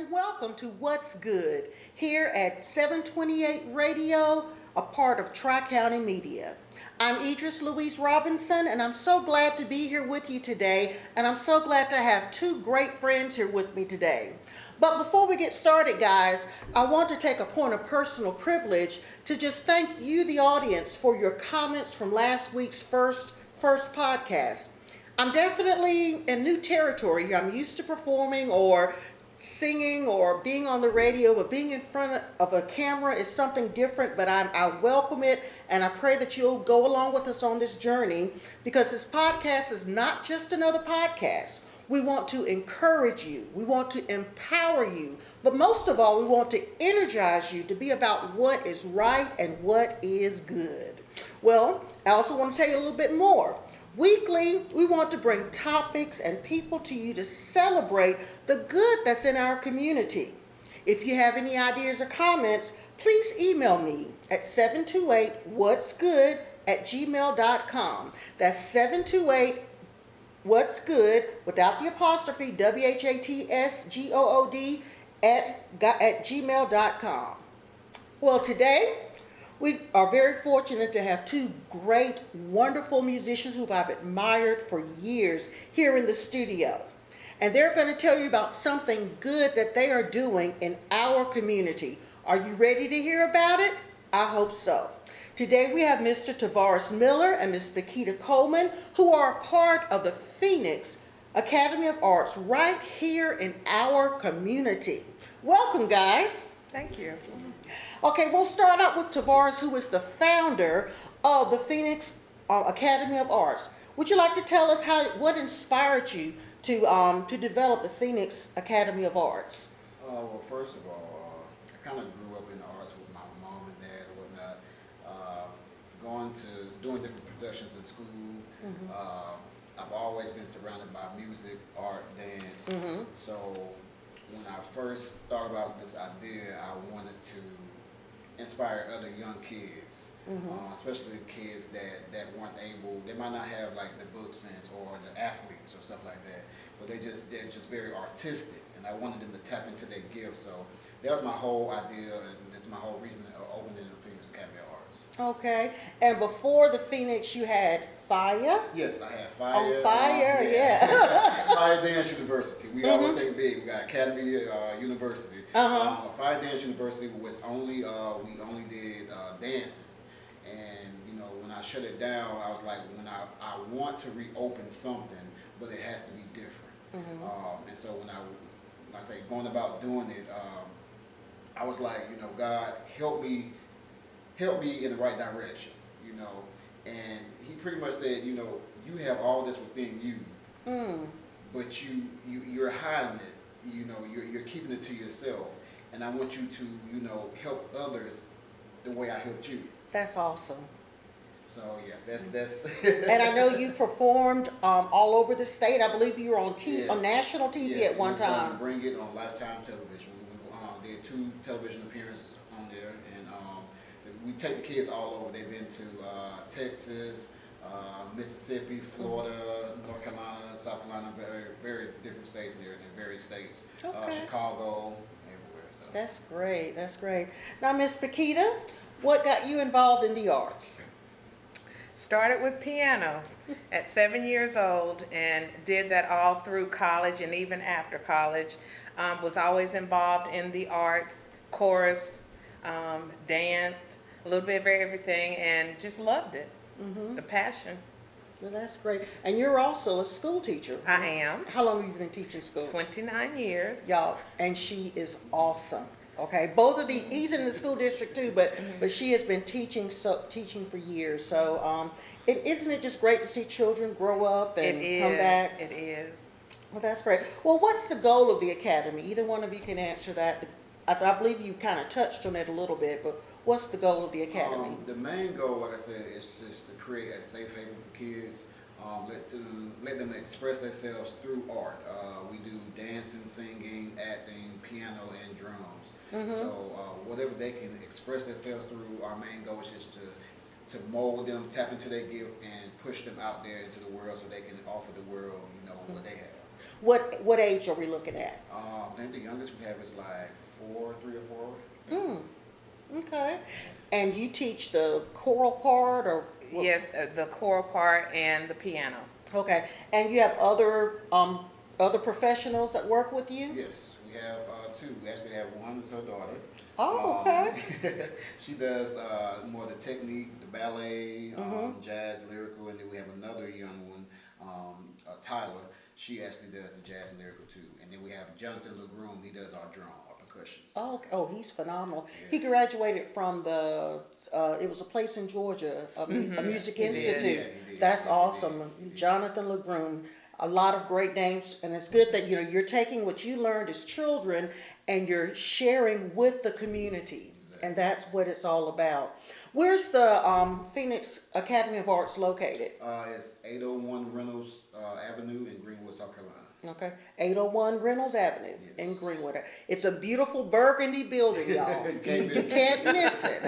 and welcome to What's Good here at 728 Radio, a part of TriCountyMedia. I'm Edris Louise Robinson, and I'm so glad to be here with you today, and I'm so glad to have two great friends here with me today. But before we get started, guys, I want to take a point of personal privilege to just thank you, the audience, for your comments from last week's first podcast. I'm definitely in new territory here. I'm used to performing or singing or being on the radio, but being in front of a camera is something different, but I welcome it, and I pray that you'll go along with us on this journey, because this podcast is not just another podcast. We want to encourage you. We want to empower you. But most of all, we want to energize you to be about what is right and what is good. Well, I also want to tell you a little bit more. Weekly, we want to bring topics and people to you to celebrate the good that's in our community. If you have any ideas or comments, please email me at 728whatsgood@gmail.com. That's 728 What's Good, without the apostrophe, WHATSGOOD at gmail.com. Well, today we are very fortunate to have two great, wonderful musicians who I've admired for years here in the studio. And they're going to tell you about something good that they are doing in our community. Are you ready to hear about it? I hope so. Today we have Mr. Tavoris Miller and Ms. Nikita Coleman, who are a part of the Phoenix Academy of Arts right here in our community. Welcome, guys. Thank you. Okay, we'll start out with Tavoris, who is the founder of the Phoenix Academy of Arts. Would you like to tell us what inspired you to develop the Phoenix Academy of Arts? Well, first of all, I kind of grew up in the arts with my mom and dad and whatnot. Doing different productions in school. I've always been surrounded by music, art, dance. So when I first thought about this idea, I wanted to inspire other young kids, especially kids that weren't able, they might not have like the book sense or the athletes or stuff like that, but they're just very artistic, and I wanted them to tap into their gifts. So that was my whole idea, and that's my whole reason of opening the Phoenix Academy of Arts. Okay, and before the Phoenix, you had Fire? Yes, I had Fire. On Fire, yeah. Fire Dance University. We always think big. We got Academy University. Fire Dance University was we only did dancing. And when I shut it down, I was like, when I want to reopen something, but it has to be different. And so when I say going about doing it, I was like, God, help me in the right direction, and he pretty much said, you have all this within you, but you're hiding it, you're keeping it to yourself, and I want you to, help others the way I helped you. That's awesome. So yeah, that's. And I know you performed all over the state. I believe you were on Yes. on national TV at one time. Bring it on Lifetime television. We did 2 television appearances on there, and we take the kids all over. They've been to Texas, Mississippi, Florida, North Carolina, South Carolina, very, very different states in there, in various states. Okay. Chicago, everywhere. So. That's great. That's great. Now, Miss Nikita, what got you involved in the arts? Started with piano at 7 years old and did that all through college and even after college. Was always involved in the arts, chorus, dance, a little bit of everything, and just loved it. It's the passion. Well, that's great. And you're also a school teacher. I am. How long have you been teaching school? 29 years. Y'all, and she is awesome. Okay, both of he's in the school district too, but she has been teaching for years. So, isn't it just great to see children grow up and come back? It is. Well, that's great. Well, what's the goal of the academy? Either one of you can answer that. I believe you kind of touched on it a little bit, but what's the goal of the academy? The main goal, like I said, is just to create a safe haven for kids. Let them express themselves through art. We do dancing, singing, acting, piano, and drums. So whatever they can express themselves through, our main goal is just to mold them, tap into their gift, and push them out there into the world so they can offer the world, what they have. What age are we looking at? I think the youngest we have is like 3 or 4. Okay. And you teach the choral part or? Yes, the choral part and the piano. Okay. And you have other professionals that work with you? Yes, we have 2. We actually have one is her daughter. Oh, okay. She does more the technique, the ballet, jazz, lyrical, and then we have another young one, Tyler. She actually does the jazz and lyrical too. And then we have Jonathan LeGroom. He does our drum, our percussion. Oh, okay. Oh, he's phenomenal. Yes. He graduated from it was a place in Georgia, a music He did. institute. Yeah, he did. That's He awesome. did. Jonathan LeGroom. A lot of great names, and it's good that you're taking what you learned as children and you're sharing with the community, and that's what it's all about. Where's the Phoenix Academy of Arts located? It's 801 Reynolds Avenue in Greenwood, South Carolina. Okay, 801 Reynolds Avenue in Greenwood. It's a beautiful burgundy building, y'all. You can't You miss it. can't miss it.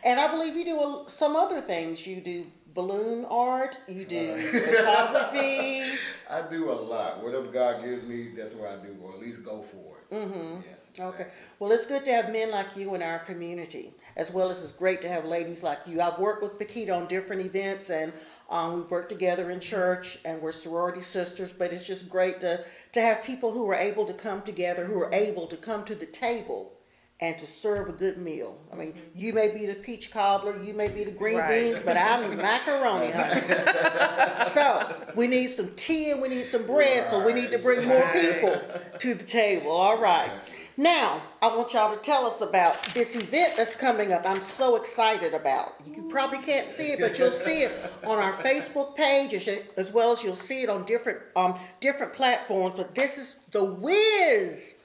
And I believe you do some other things. You do balloon art, you do photography. I do a lot. Whatever God gives me, that's what I do, or at least go for it. Yeah, Okay. exactly. Well, it's good to have men like you in our community, as well as it's great to have ladies like you. I've worked with Paquita on different events, and we've worked together in church, and we're sorority sisters. But it's just great to have people who are able to come together, who are able to come to the table and to serve a good meal. I mean, you may be the peach cobbler, you may be the green Right. beans, but I'm the macaroni, honey. So we need some tea and we need some bread, so we need to bring more people to the table. All right. Now, I want y'all to tell us about this event that's coming up. I'm so excited about. You probably can't see it, but you'll see it on our Facebook page, as well as you'll see it on different platforms. But this is the Wiz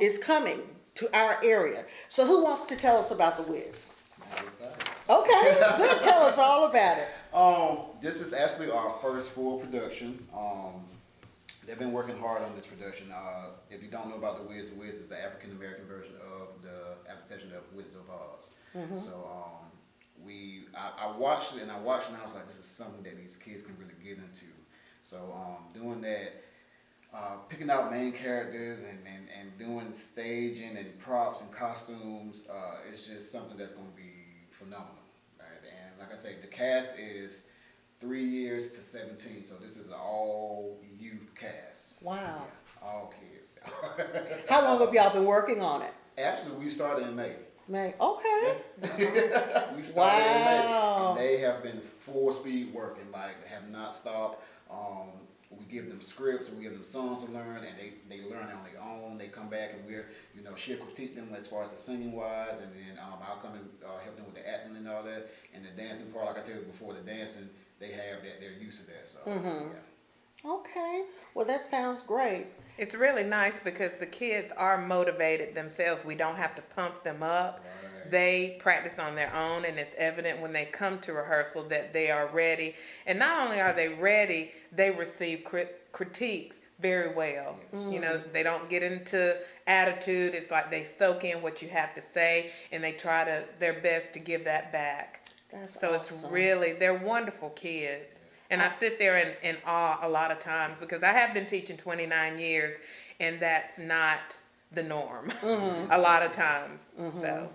is coming to our area. So who wants to tell us about the Wiz? I'm excited. Okay, good. Tell us all about it. This is actually our first full production. They've been working hard on this production. If you don't know about the Wiz is the African American version of the adaptation of Wizard of Oz. So I watched it and I was like, this is something that these kids can really get into. So doing that, picking out main characters and doing staging and props and costumes, it's just something that's going to be phenomenal. Right? And like I say, the cast is 3 years to 17, so this is an all youth cast. Wow. Yeah, all kids. How long have y'all been working on it? Actually, we started in May. May. Okay. We started in May. Wow. And they have been full speed working, like have not stopped. We give them scripts, we give them songs to learn, and they learn on their own. They come back and she'll critique them as far as the singing wise, and then I'll come and help them with the acting and all that. And the dancing part, like I told you before, the dancing, they have that, they're used to that. So, yeah. Okay. Well, that sounds great. It's really nice because the kids are motivated themselves. We don't have to pump them up. Right. They practice on their own, and it's evident when they come to rehearsal that they are ready. And not only are they ready, they receive critiques very well. You know, they don't get into attitude. It's like they soak in what you have to say, and they try their best to give that back. That's So awesome. it's really, they're wonderful kids. And I sit there in awe a lot of times because I have been teaching 29 years, and that's not the norm a lot of times. So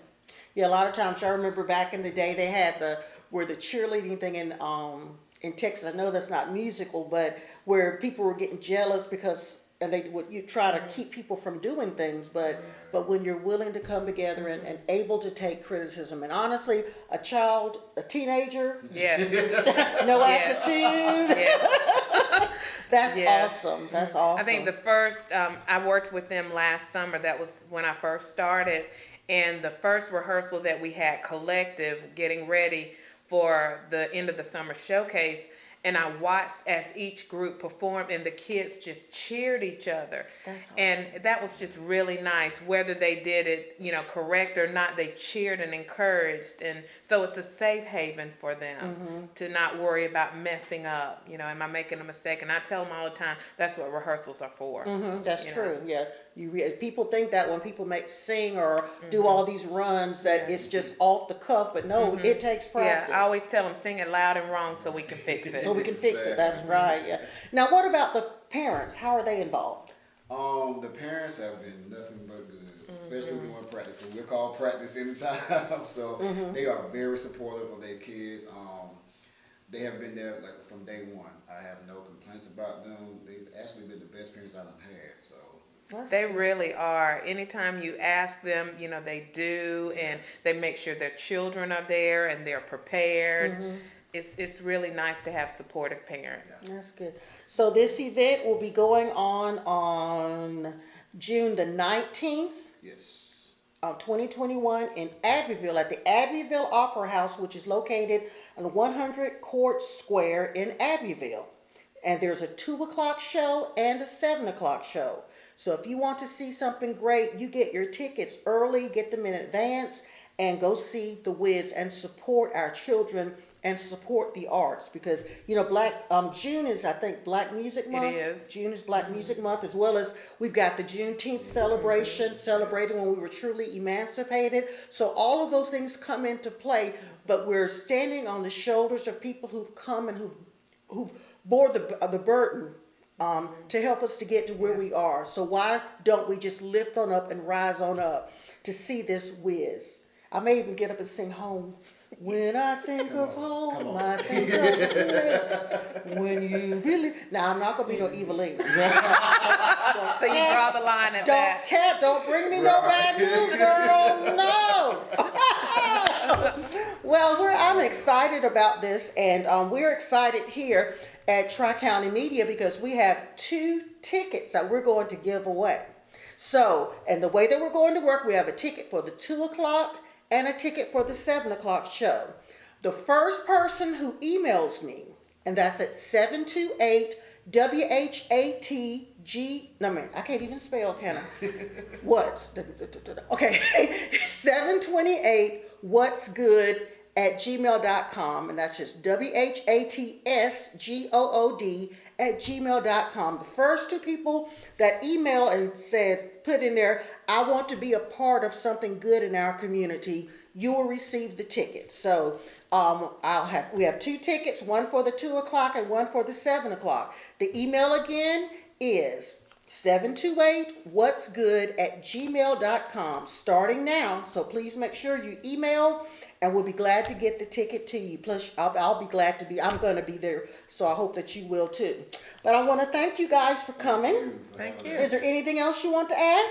Yeah, a lot of times I remember back in the day they had the cheerleading thing in Texas. I know that's not musical, but where people were getting jealous because you try to keep people from doing things, but when you're willing to come together and able to take criticism, and honestly, a teenager, yes, no Yes. attitude, yes. that's Yes. awesome. That's awesome. I think the first, I worked with them last summer. That was when I first started. And the first rehearsal that we had collective, getting ready for the end of the summer showcase, and I watched as each group performed, and the kids just cheered each other. That's awesome. And that was just really nice. Whether they did it, correct or not, they cheered and encouraged. And so it's a safe haven for them to not worry about messing up. Am I making a mistake? And I tell them all the time, that's what rehearsals are for. That's you know. true. Yeah, People think that when people sing or do all these runs that it's just off the cuff, but no, it takes practice. Yeah, I always tell them sing it loud and wrong so we can fix it. So we can fix it. That's right. Yeah. Now, what about the parents? How are they involved? The parents have been nothing but good, especially doing practice. So we're called practice anytime. So they are very supportive of their kids. They have been there like from day one. I have no complaints about them. They've actually been the best parents I've had. So. They really are. Anytime you ask them, they do, and they make sure their children are there and they're prepared. It's really nice to have supportive parents. That's good. So this event will be going on June the 19th. Yes. Of 2021 in Abbeville at the Abbeville Opera House, which is located on 100 Court Square in Abbeville. And there's a 2 o'clock show and a 7 o'clock show. So if you want to see something great, you get your tickets early, get them in advance, and go see The Wiz and support our children and support the arts, because June is, I think, Black Music Month. It is. June is Black Music Month, as well as we've got the Juneteenth celebration, celebrating when we were truly emancipated. So all of those things come into play, but we're standing on the shoulders of people who've come and who've bore the burden to help us to get to where we are. So why don't we just lift on up and rise on up to see this Wiz? I may even get up and sing Home. When I think of home, I think of this. When you believe. Now, I'm not going to be no Evelyn. So you draw the line at that. Don't bring me no bad news, girl. No. Well, I'm excited about this, and we're excited here at TriCounty Media because we have 2 tickets that we're going to give away. So, and the way that we're going to work, we have a ticket for the 2 o'clock and a ticket for the 7 o'clock show. The first person who emails me, and that's at 728-WHATG, I can't even spell, can I? What's, okay, 728 good at gmail.com, and that's just WHATSGOOD at gmail.com. The first 2 people that email and put in there, I want to be a part of something good in our community, you will receive the ticket. So we have 2 tickets, one for the 2 o'clock and one for the 7 o'clock. The email again is 728whatsgood at gmail.com, starting now. So please make sure you email, and we'll be glad to get the ticket to you. Plus, I'm going to be there, so I hope that you will too. But I want to thank you guys for coming. Thank you. Is there anything else you want to add?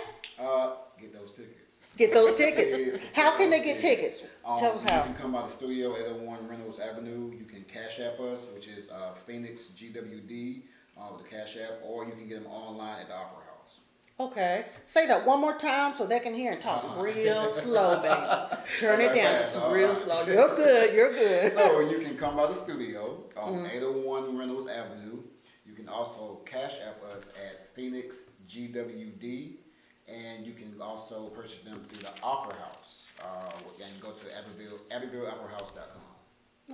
Get those tickets. Get those tickets. How can they get tickets? Tell us how. You can come by the studio, 801 Reynolds Avenue. You can Cash App us, which is Phoenix GWD, with the Cash App, or you can get them online at the Opera House. Okay. Say that one more time so they can hear and talk real slow, baby. Turn it down just real slow. You're good. So you can come by the studio on 801 Reynolds Avenue. You can also Cash App us at Phoenix GWD, and you can also purchase them through the Opera House and go to AbbevilleOperaHouse.com.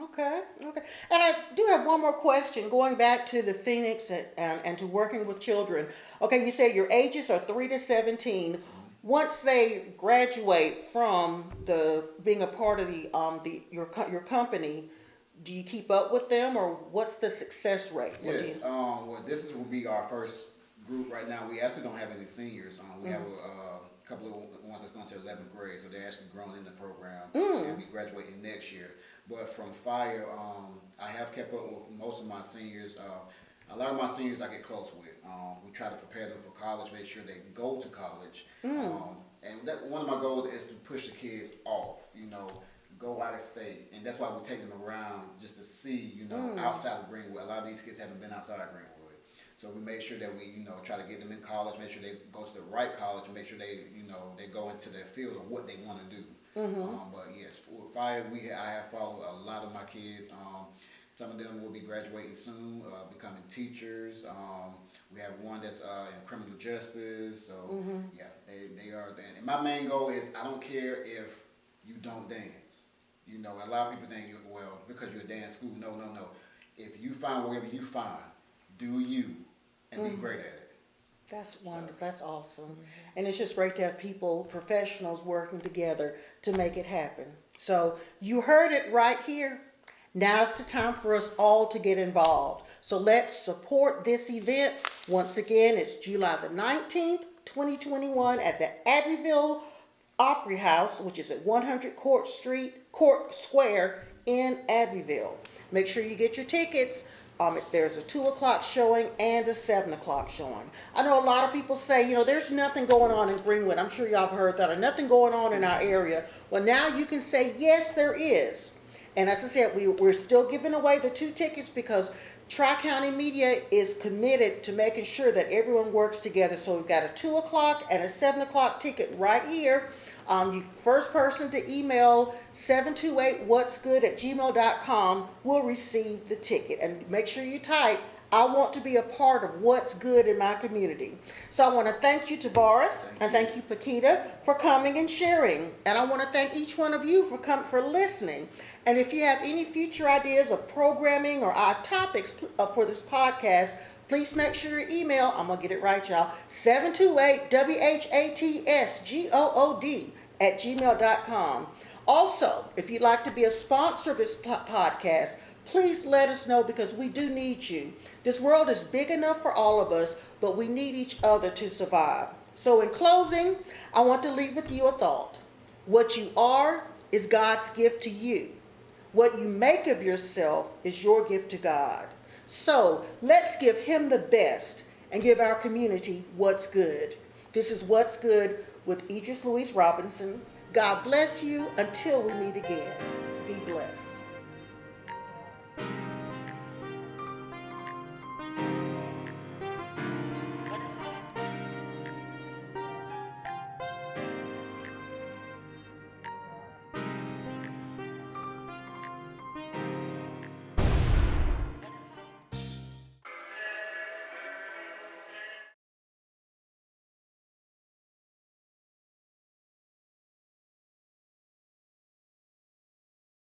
Okay. And I do have one more question, going back to the Phoenix and to working with children. Okay, you say your ages are 3 to 17. Once they graduate from being a part of your company, do you keep up with them, or what's the success rate? Yes. This will be our first group right now. We actually don't have any seniors. We have a couple of ones that's going to 11th grade, so they're actually grown in the program and be graduating next year. But from Fire, I have kept up with most of my seniors. A lot of my seniors I get close with. We try to prepare them for college, make sure they go to college. And one of my goals is to push the kids off, go out of state. And that's why we take them around just to see, outside of Greenwood. A lot of these kids haven't been outside Greenwood. So we make sure that we, try to get them in college, make sure they go to the right college, and make sure they, they go into their field of what they want to do. But yes, with Fire, I have followed a lot of my kids. Some of them will be graduating soon, becoming teachers. We have one that's in criminal justice. So yeah, they are. And my main goal is I don't care if you don't dance. A lot of people think because you're a dance school. No. If you find whatever you find, do you and be great at it. That's wonderful. That's awesome. And it's just great to have people, professionals working together to make it happen. So you heard it right here. Now's the time for us all to get involved. So let's support this event. Once again, it's July the 19th, 2021 at the Abbeville Opry House, which is at 100 Court Square in Abbeville. Make sure you get your tickets. There's a 2 o'clock showing and a 7 o'clock showing. I know a lot of people say, there's nothing going on in Greenwood. I'm sure y'all have heard that, or nothing going on in our area. Well, now you can say, yes, there is. And as I said, we're still giving away the 2 tickets because TriCountyMedia is committed to making sure that everyone works together. So we've got a 2 o'clock and a 7 o'clock ticket right here. First person to email 728whatsgood@gmail.com will receive the ticket. And make sure you type, I want to be a part of what's good in my community. So I want to thank you, Tavoris, and thank you, Paquita, for coming and sharing. And I want to thank each one of you for listening. And if you have any future ideas of programming or our topics for this podcast, please make sure you email, I'm going to get it right, y'all, 728WHATSGOOD@gmail.com. Also, if you'd like to be a sponsor of this podcast, please let us know because we do need you. This world is big enough for all of us, but we need each other to survive. So in closing, I want to leave with you a thought. What you are is God's gift to you. What you make of yourself is your gift to God. So let's give him the best and give our community what's good. This is What's Good with Edris Louise Robinson. God bless you until we meet again.